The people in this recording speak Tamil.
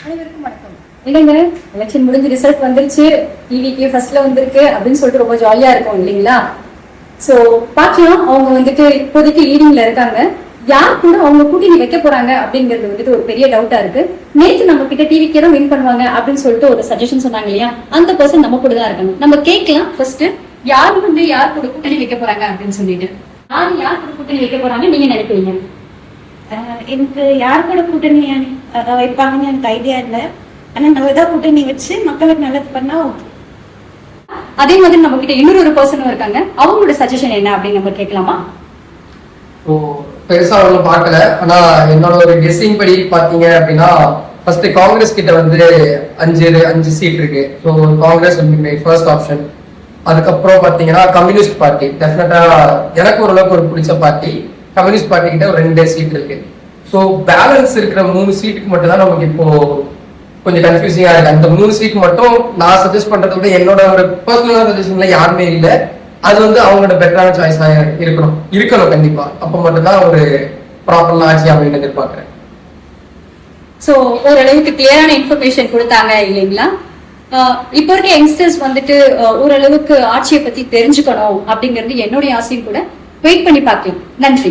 அனைவருக்கும் வணக்கம். இல்லைங்க, எலெக்ஷன் முடிஞ்சு ரிசல்ட் வந்துருச்சு, டிவிக்கு ஃபர்ஸ்ட்ல வந்திருக்கு அப்படின்னு சொல்லிட்டு ரொம்ப ஜாலியா இருக்கும் இல்லைங்களா? சோ பாக்கலாம், அவங்க வந்துட்டு இப்போதைக்கு லீடிங்ல இருக்காங்க. யார் கூட அவங்க கூட்டணி வைக்க போறாங்க அப்படிங்கிறது வந்துட்டு ஒரு பெரிய டவுட்டா இருக்கு. நேற்று நம்ம கிட்ட டிவிக்கே தான் வின் பண்ணுவாங்க அப்படின்னு சொல்லிட்டு ஒரு சஜஷன் சொன்னாங்க இல்லையா, அந்த பர்சன் நம்ம கூட தான் இருக்காங்க. நம்ம கேட்கலாம் ஃபர்ஸ்ட், யார் வந்து யார் கூட கூட்டணி வைக்க போறாங்க அப்படின்னு சொல்லிட்டு. யார் கூட கூட்டணி வைக்க போறாங்க நீங்க நினைக்கிறீங்க? எனக்கு யார் கூட கூட்டணி வைப்பாங்கன்னு எனக்கு ஐடியா இல்லை. ஆனா நல்லதான் கூட்டணி வச்சு மக்களுக்கு நல்லது பண்ணா. அதே மாதிரி நம்ம கிட்ட இன்னொரு பர்சனும் இருக்காங்க, அவங்களோட சஜஷன் என்ன அப்படின்னு நம்ம கேட்கலாமா? பெருசா ஒன்றும் பார்க்கல. ஆனா என்னோட ஒரு கெஸ்ஸிங் படி பாத்தீங்க அப்படின்னா, ஃபர்ஸ்ட் காங்கிரஸ் கிட்ட வந்து அஞ்சு சீட் இருக்கு. So Congress first option. அதுக்கப்புறம் பாத்தீங்கன்னா கம்யூனிஸ்ட் பார்ட்டி டெஃபினட்டா எனக்கு ஓரளவுக்கு ஒரு பிடிச்ச பார்ட்டி. கம்யூனிஸ்ட் பார்ட்டி கிட்ட ஒரு 2 சீட் இருக்கு. ஸோ பேலன்ஸ் இருக்கிற 3 சீட்டுக்கு மட்டும் தான் நமக்கு இப்போ கொஞ்சம் கன்ஃபியூசிங்கா இருக்கு. அந்த 3 சீட் மட்டும் நான் சஜஸ்ட் பண்றதை விட என்னோட ஒரு பர்சனல் சஜஷன்ல யாருமே இல்லை. அது வந்து அவங்களோட பெட்டரான சாய்ஸா இருக்கணும் கண்டிப்பா. அப்ப மட்டும்தான் ஒரு ப்ராப்பர்னா ஆட்சி அப்படின்னு எதிர்பார்க்கிறேன். சோ ஓரளவுக்கு கிளியரான இன்ஃபர்மேஷன் கொடுத்தாங்க இல்லைங்களா? இப்போ இருக்க யங்ஸ்டர்ஸ் வந்துட்டு ஓரளவுக்கு ஆட்சியை பத்தி தெரிஞ்சுக்கணும் அப்படிங்கிறது என்னுடைய ஆசையும் கூட. வெயிட் பண்ணி பார்க்கலாம். நன்றி.